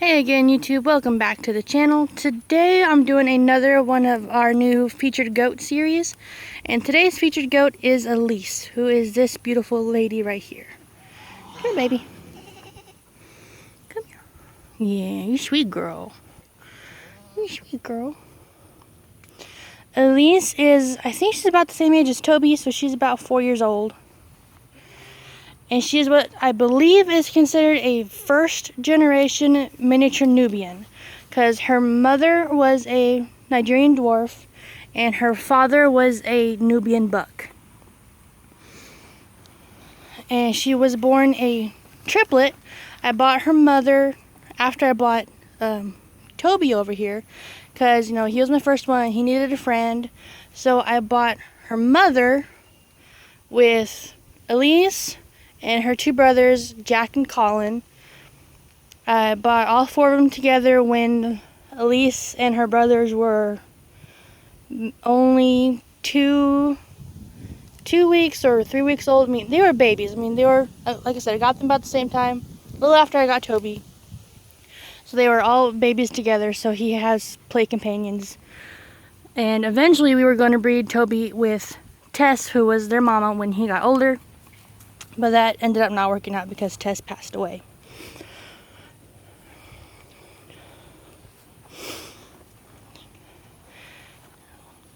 Hey again YouTube, welcome back to the channel. Today I'm doing another one of our new featured goat series. And today's featured goat is Elise, who is this beautiful lady right here. Come here, baby. Come here. Yeah, you sweet girl. You sweet girl. Elise is, I think she's about the same age as Toby, so she's about 4 years old. And she is what I believe is considered a first generation miniature Nubian, because her mother was a Nigerian dwarf and her father was a Nubian buck. And she was born a triplet. I bought her mother after I bought Toby over here, because he was my first one. He needed a friend, so I bought her mother with Elise and her two brothers, Jack and Colin. I bought all four of them together when Elise and her brothers were only two weeks or 3 weeks old. I mean, they were babies. I mean, they were, like I said, I got them about the same time, a little after I got Toby. So they were all babies together, so he has play companions. And eventually we were going to breed Toby with Tess, who was their mama when he got older. But that ended up not working out because Tess passed away.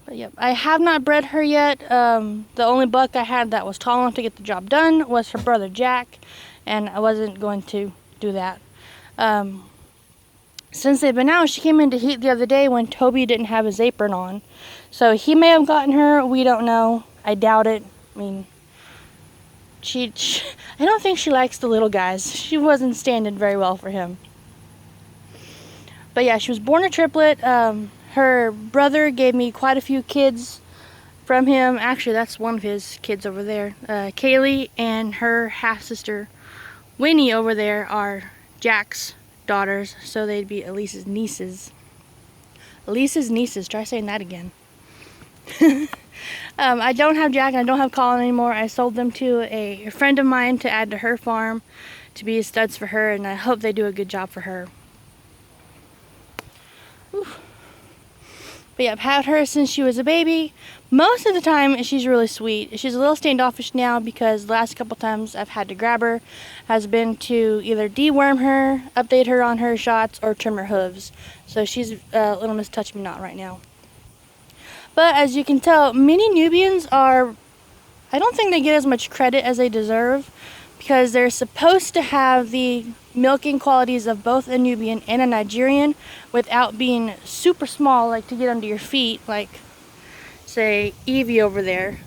But yep, I have not bred her yet. The only buck I had that was tall enough to get the job done was her brother Jack, and I wasn't going to do that. Since they've been out, she came into heat the other day when Toby didn't have his apron on. So he may have gotten her, we don't know. I doubt it. I mean, I don't think she likes the little guys. She wasn't standing very well for him. But yeah, she was born a triplet. Her brother gave me quite a few kids from him. Actually, that's one of his kids over there. Kaylee and her half-sister Winnie over there are Jack's daughters, so they'd be Elise's nieces. Elise's nieces, try saying that again. I don't have Jack and I don't have Colin anymore. I sold them to a friend of mine to add to her farm to be studs for her, and I hope they do a good job for her. Oof. But yeah, I've had her since she was a baby. Most of the time she's really sweet. She's a little standoffish now because the last couple times I've had to grab her has been to either deworm her, update her on her shots, or trim her hooves. So she's a little Miss Touch Me Not right now. But as you can tell, mini Nubians I don't think they get as much credit as they deserve, because they're supposed to have the milking qualities of both a Nubian and a Nigerian without being super small, like to get under your feet, like say Evie over there,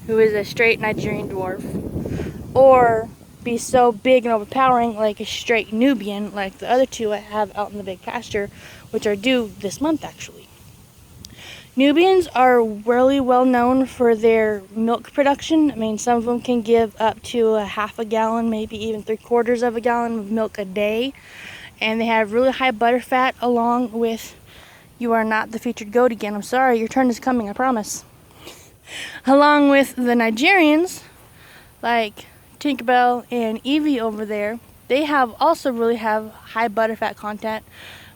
who is a straight Nigerian dwarf, or be so big and overpowering like a straight Nubian like the other two I have out in the big pasture, which are due this month actually. Nubians are really well known for their milk production. I mean, some of them can give up to a half a gallon, maybe even 3/4 of a gallon of milk a day. And they have really high butter fat, along with, you are not the featured goat again, I'm sorry, your turn is coming, I promise. Along with the Nigerians, like Tinkerbell and Evie over there, they also really have high butter fat content,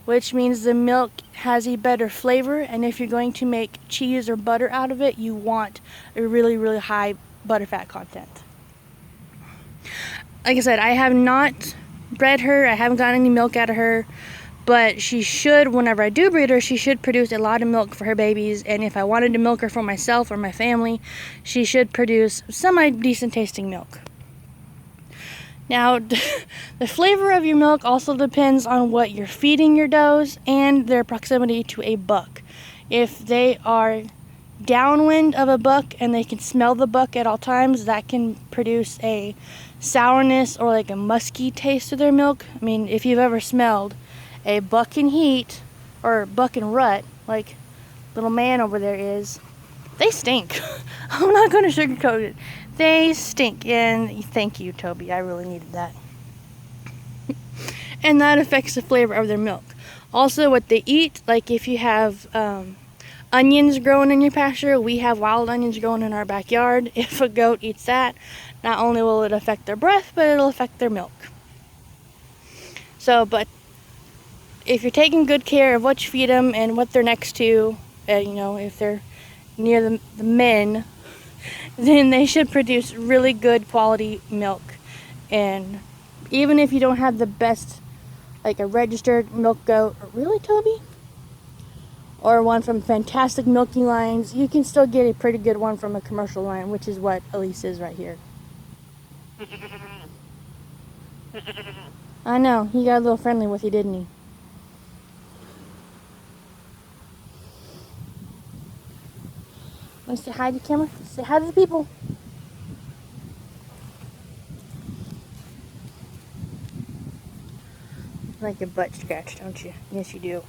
which means the milk has a better flavor, and if you're going to make cheese or butter out of it, you want a really, really high butterfat content. Like I said, I have not bred her, I haven't gotten any milk out of her, but she should, whenever I do breed her, she should produce a lot of milk for her babies, and if I wanted to milk her for myself or my family, she should produce semi-decent tasting milk. Now, the flavor of your milk also depends on what you're feeding your does and their proximity to a buck. If they are downwind of a buck and they can smell the buck at all times, that can produce a sourness or like a musky taste to their milk. I mean, if you've ever smelled a buck in heat or buck in rut, like little man over there is, they stink. I'm not going to sugarcoat it. They stink, and thank you, Toby. I really needed that. And that affects the flavor of their milk. Also, what they eat, like if you have onions growing in your pasture, we have wild onions growing in our backyard. If a goat eats that, not only will it affect their breath, but it'll affect their milk. So, but if you're taking good care of what you feed them and what they're next to, you know, if they're near the men, then they should produce really good quality milk. And even if you don't have the best, like a registered milk goat, really, Toby? Or one from fantastic milking lines, you can still get a pretty good one from a commercial line, which is what Elise is right here. I know, he got a little friendly with you, didn't he? Want to say hi to the camera? Say hi to the people. Like your butt scratch, don't you? Yes, you do.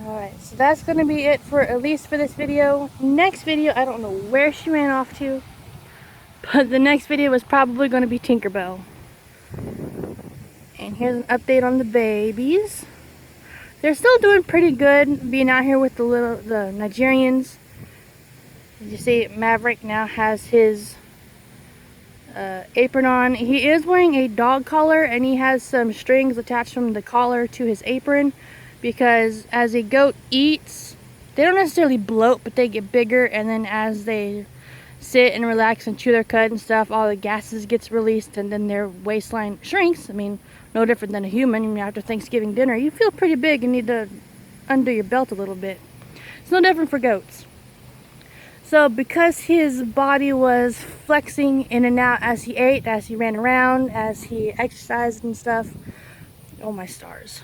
Alright, so that's going to be it for at least for this video. Next video, I don't know where she ran off to, but the next video is probably going to be Tinkerbell. And here's an update on the babies. They're still doing pretty good being out here with the Nigerians. As you see, Maverick now has his apron on. He is wearing a dog collar, and he has some strings attached from the collar to his apron, because as a goat eats, they don't necessarily bloat, but they get bigger, and then as they sit and relax and chew their cud and stuff, all the gases gets released, and then their waistline shrinks. I mean, no different than a human. I mean, after Thanksgiving dinner, you feel pretty big and need to undo your belt a little bit. It's no different for goats. So because his body was flexing in and out as he ate, as he ran around, as he exercised and stuff, oh my stars.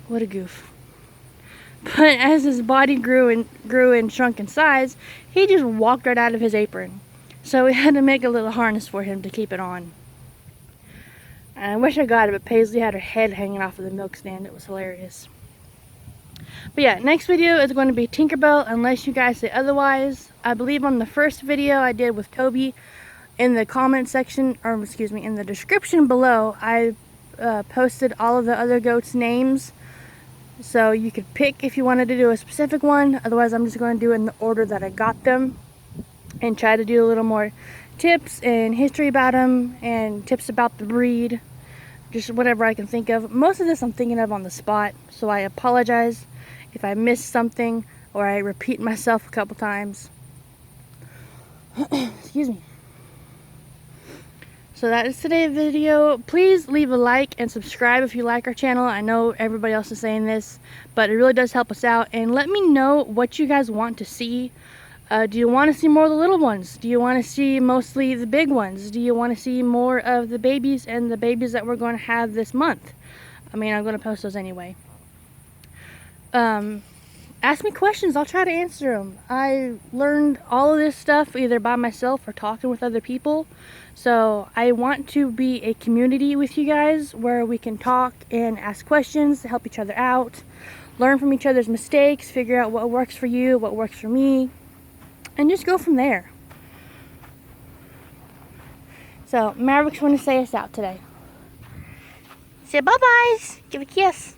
What a goof. But as his body grew and shrunk in size, he just walked right out of his apron. So we had to make a little harness for him to keep it on. And I wish I got it, but Paisley had her head hanging off of the milk stand. It was hilarious. But yeah, next video is going to be Tinkerbell, unless you guys say otherwise. I believe on the first video I did with Toby, in the comment section, or excuse me, in the description below, I posted all of the other goats' names. So you could pick if you wanted to do a specific one. Otherwise, I'm just going to do it in the order that I got them, and try to do a little more tips and history about them, and tips about the breed. Just whatever I can think of. Most of this I'm thinking of on the spot, so I apologize if I missed something or I repeat myself a couple times. Excuse me. So that is today's video. Please leave a like and subscribe if you like our channel. I know everybody else is saying this, but it really does help us out. And let me know what you guys want to see. Do you want to see more of the little ones? Do you want to see mostly the big ones? Do you want to see more of the babies and the babies that we're going to have this month? I mean, I'm going to post those anyway. Ask me questions. I'll try to answer them. I learned all of this stuff either by myself or talking with other people. So I want to be a community with you guys where we can talk and ask questions to help each other out, learn from each other's mistakes, figure out what works for you, what works for me, and just go from there. So Maverick's going to say us out today. Say bye-byes. Give a kiss.